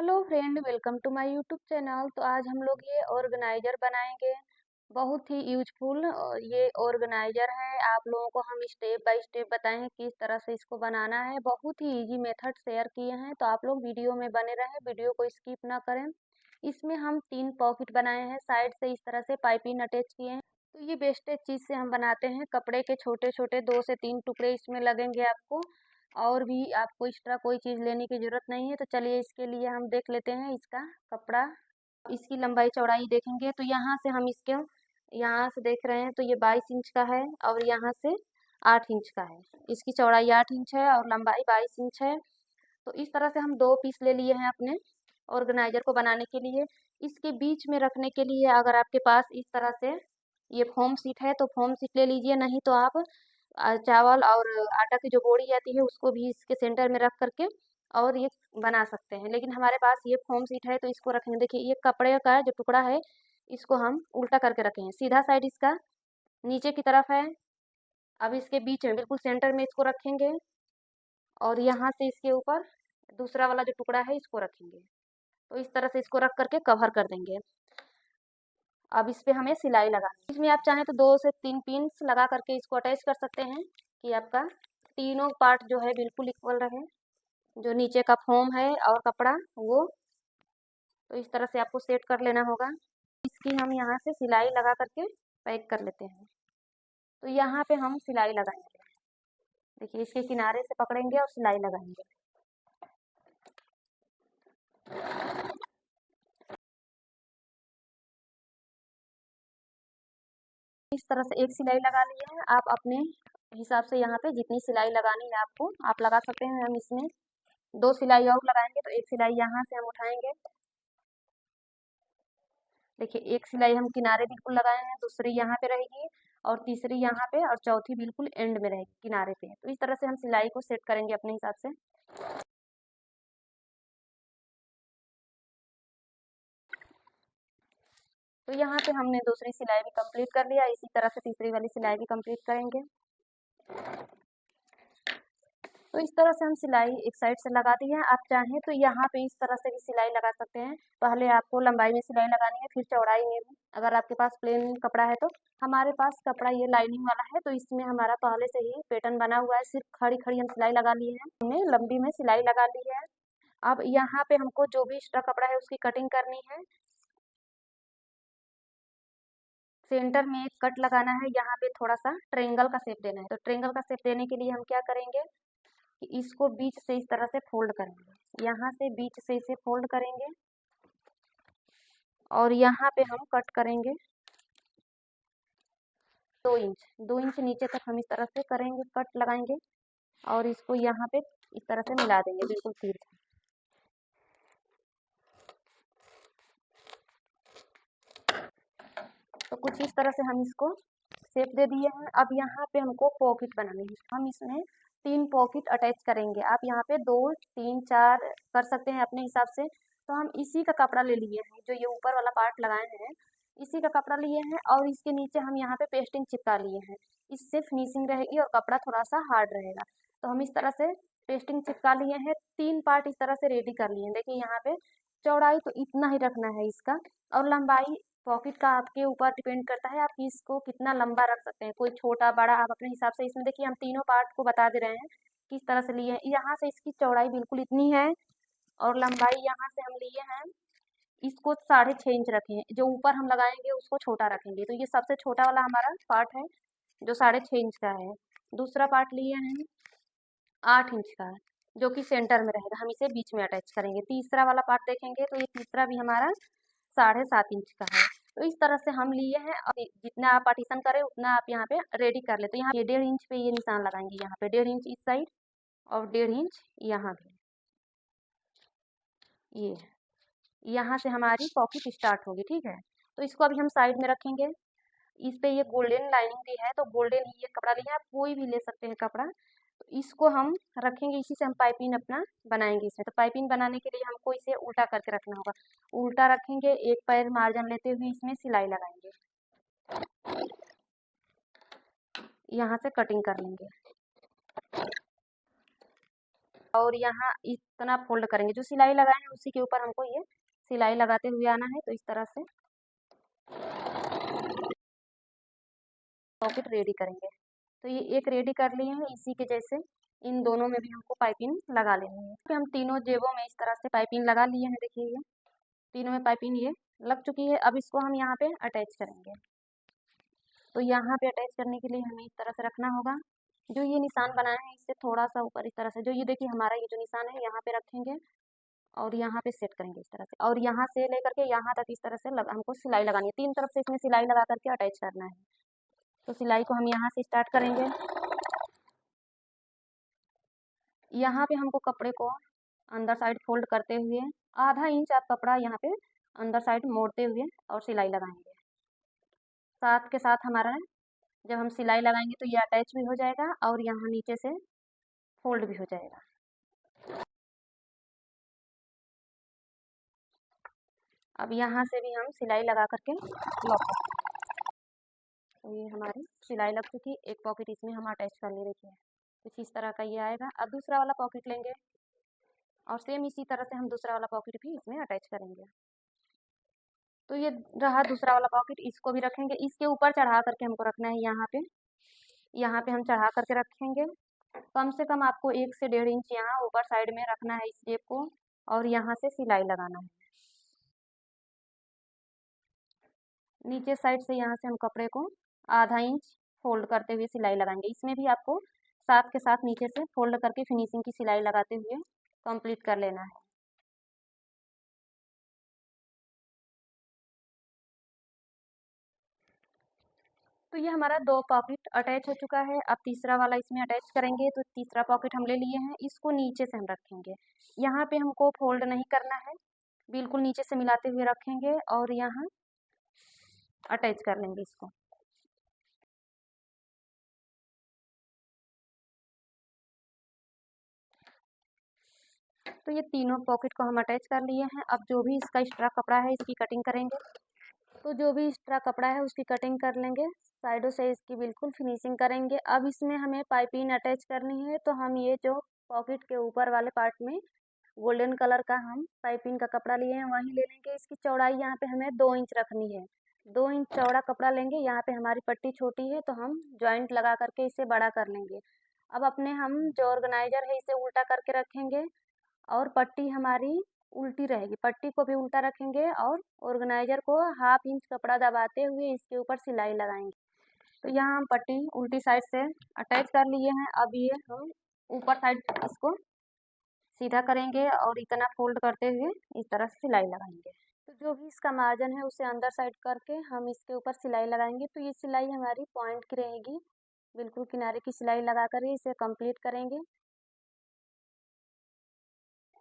Hello friend, welcome to my YouTube channel. तो आज हम लोग ये ऑर्गेनाइजर बनाएंगे। बहुत ही यूजफुल ये ऑर्गेनाइजर है। आप लोगों को हम स्टेप बाय स्टेप बताएंगे किस तरह से इसको बनाना है। बहुत ही इजी मेथड शेयर किए हैं, तो आप लोग वीडियो में बने रहें, वीडियो को स्किप ना करें। इसमें हम 3 पॉकेट बनाए हैं, साइड से इस तरह से पाइपिंग अटैच किए हैं। तो ये वेस्टेज चीज से हम बनाते हैं। कपड़े के छोटे छोटे 2 से 3 टुकड़े इसमें लगेंगे आपको, और भी आपको एक्स्ट्रा कोई चीज़ लेने की ज़रूरत नहीं है। तो चलिए इसके लिए हम देख लेते हैं इसका कपड़ा। इसकी लंबाई चौड़ाई देखेंगे तो यहाँ से हम इसके यहाँ से देख रहे हैं तो ये 22 इंच का है, और यहाँ से 8 इंच का है। इसकी चौड़ाई 8 इंच है और लंबाई 22 इंच है। तो इस तरह से हम 2 पीस ले लिए हैं अपने ऑर्गेनाइजर को बनाने के लिए। इसके बीच में रखने के लिए अगर आपके पास इस तरह से ये फोम सीट है तो फोम सीट ले लीजिए, नहीं तो आप चावल और आटा की जो बोरी आती है उसको भी इसके सेंटर में रख करके और ये बना सकते हैं। लेकिन हमारे पास ये फोम सीट है तो इसको रखेंगे। देखिए ये कपड़े का जो टुकड़ा है इसको हम उल्टा करके रखे हैं, सीधा साइड इसका नीचे की तरफ है। अब इसके बीच में बिल्कुल सेंटर में इसको रखेंगे, और यहाँ से इसके ऊपर दूसरा वाला जो टुकड़ा है इसको रखेंगे। तो इस तरह से इसको रख करके कवर कर देंगे। अब इस पे हमें सिलाई लगानी है। इसमें आप चाहें तो 2 से 3 पिन्स लगा करके इसको अटैच कर सकते हैं कि आपका तीनों पार्ट जो है बिल्कुल इक्वल रहे, जो नीचे का फोम है और कपड़ा वो। तो इस तरह से आपको सेट कर लेना होगा। इसकी हम यहाँ से सिलाई लगा करके पैक कर लेते हैं। तो यहाँ पे हम सिलाई लगाएंगे। देखिए इसके किनारे से पकड़ेंगे और सिलाई लगाएंगे। इस तरह से एक सिलाई लगा ली है। आप अपने हिसाब से यहाँ पे जितनी सिलाई लगानी है आपको आप लगा सकते हैं। हम इसमें 2 सिलाई और लगाएंगे, तो एक सिलाई यहाँ से हम उठाएंगे। देखिए एक सिलाई हम किनारे बिल्कुल लगाए हैं, दूसरी यहाँ पे रहेगी और तीसरी यहाँ पे और चौथी बिल्कुल एंड में रहेगी किनारे पे। तो इस तरह से हम सिलाई को सेट करेंगे अपने हिसाब से। तो यहाँ पे हमने दूसरी सिलाई भी कंप्लीट कर लिया। इसी तरह से तीसरी वाली सिलाई भी कंप्लीट करेंगे। तो इस तरह से हम सिलाई एक साइड से लगा दी है। आप चाहें तो यहाँ पे इस तरह से भी सिलाई लगा सकते हैं। पहले आपको लंबाई में सिलाई लगानी है, फिर चौड़ाई में भी, अगर आपके पास प्लेन कपड़ा है तो। हमारे पास कपड़ा ये लाइनिंग वाला है, तो इसमें हमारा पहले से ही पैटर्न बना हुआ है। सिर्फ खड़ी खड़ी हम सिलाई लगा लिए हैं, हमने लंबी में सिलाई लगा ली है। अब यहाँ पे हमको जो भी एक्स्ट्रा कपड़ा है उसकी कटिंग करनी है। सेंटर में एक कट लगाना है, यहाँ पे थोड़ा सा ट्रेंगल का शेप देना है। तो ट्रेंगल का शेप देने के लिए हम क्या करेंगे कि इसको बीच से इस तरह से फोल्ड करेंगे। यहाँ से बीच से इसे फोल्ड करेंगे और यहाँ पे हम कट करेंगे 2 इंच। 2 इंच नीचे तक हम इस तरह से करेंगे, कट लगाएंगे और इसको यहाँ पे इस तरह से मिला देंगे बिल्कुल तिरछा। तो कुछ इस तरह से हम इसको शेप दे दिए हैं। अब यहाँ पे हमको पॉकेट बनानी है। हम इसमें 3 पॉकेट अटैच करेंगे। आप यहाँ पे 2, 3, 4 कर सकते हैं अपने हिसाब से। तो हम इसी का कपड़ा ले लिए हैं, जो ये ऊपर वाला पार्ट लगाए हैं इसी का कपड़ा लिए हैं, और इसके नीचे हम यहाँ पे पेस्टिंग चिपका लिए हैं। इससे फिनिशिंग रहेगी और कपड़ा थोड़ा सा हार्ड रहेगा। तो हम इस तरह से पेस्टिंग चिपका लिए हैं। 3 पार्ट इस तरह से रेडी कर लिए हैं। देखिए यहाँ पे चौड़ाई तो इतना ही रखना है इसका, और लंबाई पॉकेट का आपके ऊपर डिपेंड करता है, आप इसको कितना लंबा रख सकते हैं, कोई छोटा बड़ा आप अपने हिसाब से। इसमें देखिए हम तीनों पार्ट को बता दे रहे हैं किस तरह से लिए हैं। यहाँ से इसकी चौड़ाई बिल्कुल इतनी है और लंबाई यहाँ से हम लिए हैं, इसको 6.5 इंच रखे हैं। जो ऊपर हम लगाएंगे उसको छोटा रखेंगे। तो ये सबसे छोटा वाला हमारा पार्ट है जो 6.5 इंच का है। दूसरा पार्ट लिए हैं 8 इंच का, जो कि सेंटर में रहेगा, हम इसे बीच में अटैच करेंगे। तीसरा वाला पार्ट देखेंगे तो ये तीसरा भी हमारा 7.5 इंच का है। तो इस तरह से हम लिए हैं, और जितना आप पार्टीशन करें उतना आप यहाँ पे रेडी कर ले। तो यहाँ ये 1.5 इंच पे ये निशान लगाएंगे, यहाँ पे 1.5 इंच इस साइड और 1.5 इंच यहाँ पे। ये यहाँ से हमारी पॉकेट स्टार्ट होगी, ठीक है। तो इसको अभी हम साइड में रखेंगे। इस पे ये गोल्डन लाइनिंग भी है, तो गोल्डन ही ये कपड़ा लिया, आप कोई भी ले सकते हैं कपड़ा। तो इसको हम रखेंगे, इसी से हम पाइपिंग अपना बनाएंगे इसमें। तो पाइपिंग बनाने के लिए हमको इसे उल्टा करके रखना होगा। उल्टा रखेंगे, एक पैर मार्जिन लेते हुए इसमें सिलाई लगाएंगे, यहाँ से कटिंग कर लेंगे और यहाँ इतना फोल्ड करेंगे, जो सिलाई लगाए हैं उसी के ऊपर हमको ये सिलाई लगाते हुए आना है। तो इस तरह से पॉकेट रेडी करेंगे। तो ये एक रेडी कर लिए हैं, इसी के जैसे इन दोनों में भी हमको पाइपिंग लगा लेनी है। फिर हम तीनों जेबों में इस तरह से पाइपिंग लगा लिए हैं। देखिए ये तीनों में पाइपिंग ये लग चुकी है। अब इसको हम यहाँ पे अटैच करेंगे। तो यहाँ पे अटैच करने के लिए हमें इस तरह से रखना होगा। जो ये निशान बनाए हैं इससे थोड़ा सा ऊपर इस तरह से, जो ये देखिए हमारा ये जो निशान है यहाँ पे रखेंगे और यहाँ पे सेट करेंगे इस तरह से। और यहाँ से लेकर के यहाँ तक इस तरह से हमको सिलाई लगानी है। तीन तरफ से इसमें सिलाई लगा करके अटैच करना है। तो सिलाई को हम यहाँ से स्टार्ट करेंगे। यहाँ पे हमको कपड़े को अंदर साइड फोल्ड करते हुए आधा इंच आप कपड़ा यहाँ पे अंदर साइड मोड़ते हुए और सिलाई लगाएंगे। साथ के साथ हमारा जब हम सिलाई लगाएंगे तो ये अटैच भी हो जाएगा और यहाँ नीचे से फोल्ड भी हो जाएगा। अब यहाँ से भी हम सिलाई लगा करके लॉक करेंगे। तो ये हमारी सिलाई लग चुकी। एक पॉकेट इसमें हम अटैच कर ले रही है। कुछ इस तरह का ये आएगा। अब दूसरा वाला पॉकेट लेंगे और सेम इसी तरह से हम दूसरा वाला पॉकेट भी इसमें अटैच करेंगे। तो ये रहा दूसरा वाला पॉकेट, इसको भी रखेंगे। इसके ऊपर चढ़ा करके हमको रखना है। यहाँ पे हम चढ़ा करके रखेंगे। कम से कम आपको 1 से 1.5 इंच यहाँ ऊपर साइड में रखना है इस जेब को और यहाँ से सिलाई लगाना है। नीचे साइड से यहाँ से हम कपड़े को आधा इंच फोल्ड करते हुए सिलाई लगाएंगे। इसमें भी आपको साथ के साथ नीचे से फोल्ड करके फिनिशिंग की सिलाई लगाते हुए कंप्लीट कर लेना है। तो ये हमारा 2 पॉकेट अटैच हो चुका है। अब तीसरा वाला इसमें अटैच करेंगे। तो तीसरा पॉकेट हम ले लिए हैं, इसको नीचे से हम रखेंगे। यहाँ पे हमको फोल्ड नहीं करना है, बिल्कुल नीचे से मिलाते हुए रखेंगे और यहाँ अटैच कर लेंगे इसको। तो ये तीनों पॉकेट को हम अटैच कर लिए हैं। अब जो भी इसका एक्स्ट्रा कपड़ा है इसकी कटिंग करेंगे। तो जो भी एक्स्ट्रा कपड़ा है उसकी कटिंग कर लेंगे। साइडों से इसकी बिल्कुल फिनिशिंग करेंगे। अब इसमें हमें पाइपिंग अटैच करनी है। तो हम ये जो पॉकेट के ऊपर वाले पार्ट में गोल्डन कलर का हम पाइपिंग का कपड़ा लिए हैं वहीं ले लेंगे। इसकी चौड़ाई यहाँ पे हमें 2 इंच रखनी है। 2 इंच चौड़ा कपड़ा लेंगे। यहाँ पे हमारी पट्टी छोटी है तो हम जॉइंट लगा करके इसे बड़ा कर लेंगे। अब अपने हम जो ऑर्गेनाइजर है इसे उल्टा करके रखेंगे और पट्टी हमारी उल्टी रहेगी। पट्टी को भी उल्टा रखेंगे और ऑर्गेनाइजर को 1/2 इंच कपड़ा दबाते हुए इसके ऊपर सिलाई लगाएंगे। तो यहाँ हम पट्टी उल्टी साइड से अटैच कर लिए हैं। अब ये हम ऊपर साइड इसको सीधा करेंगे और इतना फोल्ड करते हुए इस तरह से सिलाई लगाएंगे। तो जो भी इसका मार्जिन है उसे अंदर साइड करके हम इसके ऊपर सिलाई लगाएंगे। तो ये सिलाई हमारी पॉइंट की रहेगी। बिल्कुल किनारे की सिलाई लगा कर इसे कंप्लीट करेंगे।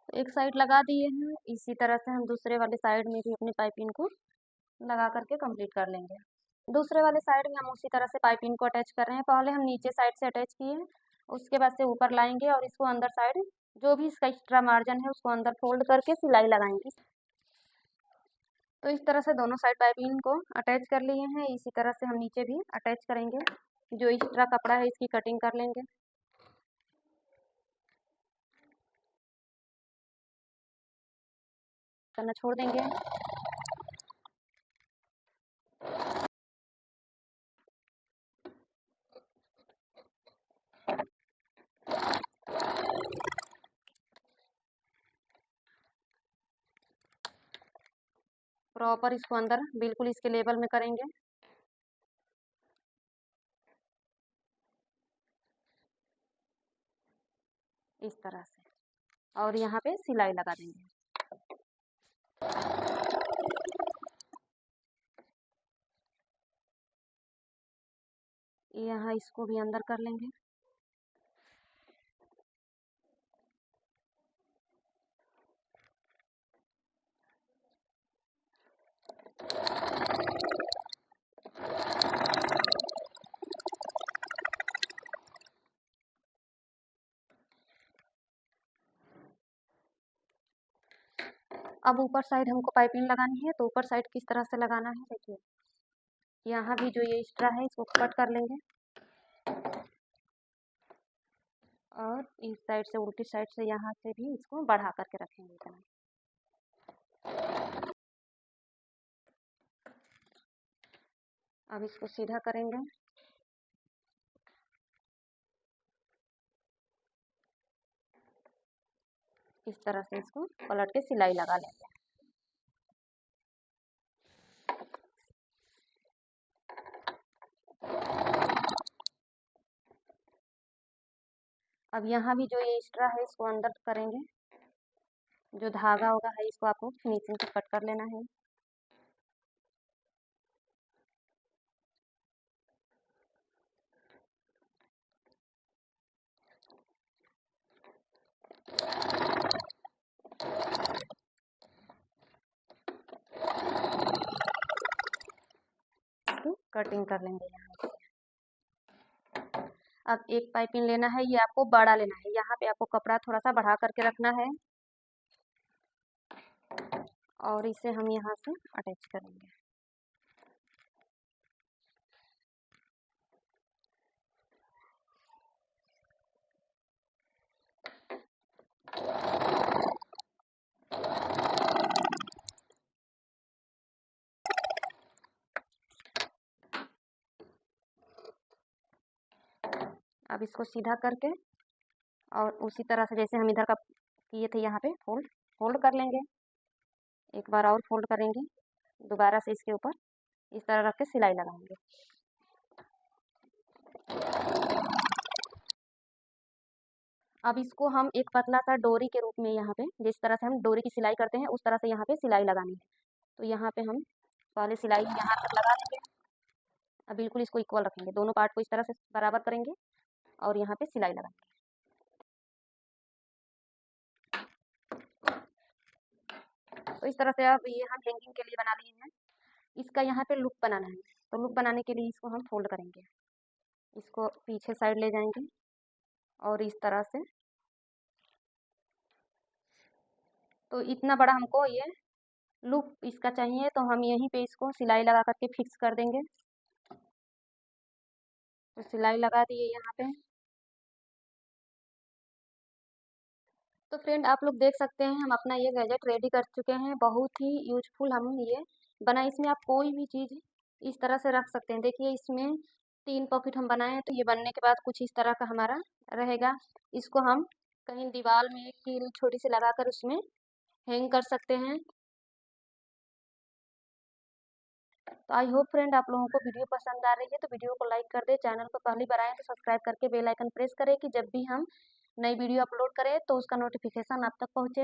तो एक साइड लगा दिए हैं, इसी तरह से हम दूसरे वाले साइड में भी अपनी पाइपिंग को लगा करके कंप्लीट कर लेंगे। दूसरे वाले साइड में हम उसी तरह से पाइपिंग को अटैच कर रहे हैं। पहले हम नीचे साइड से अटैच किए, उसके बाद से ऊपर लाएंगे और इसको अंदर साइड जो भी इसका एक्स्ट्रा मार्जिन है उसको अंदर फोल्ड करके सिलाई लगाएंगे। तो इस तरह से दोनों साइड पाइपिंग को अटैच कर लिए हैं। इसी तरह से हम नीचे भी अटैच करेंगे। जो एक्स्ट्रा कपड़ा है इसकी कटिंग कर लेंगे। करना छोड़ देंगे। प्रॉपर इसको अंदर बिल्कुल इसके लेवल में करेंगे। इस तरह से और यहाँ पे सिलाई लगा देंगे। यहाँ इसको भी अंदर कर लेंगे। अब ऊपर साइड हमको पाइपिंग लगानी है। तो ऊपर साइड किस तरह से लगाना है देखिए। यहाँ भी जो ये एक्स्ट्रा है इसको कट कर लेंगे और इस साइड से उल्टी साइड से यहाँ से भी इसको बढ़ा करके रखेंगे इतना। अब इसको सीधा करेंगे। इस तरह से इसको पलट के सिलाई लगा लेंगे। अब यहाँ भी जो ये एक्स्ट्रा है इसको अंदर करेंगे। जो धागा होगा है इसको आपको फिनिशिंग से कट कर लेना है। इसको कटिंग कर लेंगे यहाँ से। अब एक पाइपिंग लेना है, ये आपको बड़ा लेना है। यहाँ पे आपको कपड़ा थोड़ा सा बढ़ा करके रखना है और इसे हम यहाँ से अटैच करेंगे। अब इसको सीधा करके और उसी तरह से जैसे हम इधर का किए थे यहाँ पे फोल्ड फोल्ड कर लेंगे। एक बार और फोल्ड करेंगे, दोबारा से इसके ऊपर इस तरह रख के सिलाई लगाएंगे। अब इसको हम एक पतला सा डोरी के रूप में यहाँ पे जिस तरह से हम डोरी की सिलाई करते हैं उस तरह से यहाँ पे सिलाई लगानी है। तो यहाँ पे हम पहले सिलाई यहाँ तक लगा देंगे। अब बिल्कुल इसको इक्वल रखेंगे, दोनों पार्ट को इस तरह से बराबर करेंगे और यहाँ पे सिलाई लगाएंगे। तो इस तरह से अब ये हम हैंगिंग के लिए बना लिए हैं। इसका यहाँ पे लुक बनाना है, तो लुक बनाने के लिए इसको हम फोल्ड करेंगे। इसको पीछे साइड ले जाएंगे और इस तरह से। तो इतना बड़ा हमको ये लुक इसका चाहिए, तो हम यहीं पे इसको सिलाई लगा करके फिक्स कर देंगे। तो सिलाई लगा दिए यहाँ पे। तो फ्रेंड आप लोग देख सकते हैं हम अपना ये गैजेट रेडी कर चुके हैं। बहुत ही यूजफुल हम ये बना। इसमें आप कोई भी चीज़ इस तरह से रख सकते हैं। देखिए इसमें 3 पॉकेट हम बनाए हैं, तो ये बनने के बाद कुछ इस तरह का हमारा रहेगा। इसको हम कहीं दीवार में एक कील छोटी सी लगाकर उसमें हैंग कर सकते हैं। तो आई होप फ्रेंड आप लोगों को वीडियो पसंद आ रही है, तो वीडियो को लाइक कर दे। चैनल को पहली बार आए तो सब्सक्राइब करके बेल आइकन प्रेस करें कि जब भी हम नई वीडियो अपलोड करें तो उसका नोटिफिकेशन आप तक पहुँचे।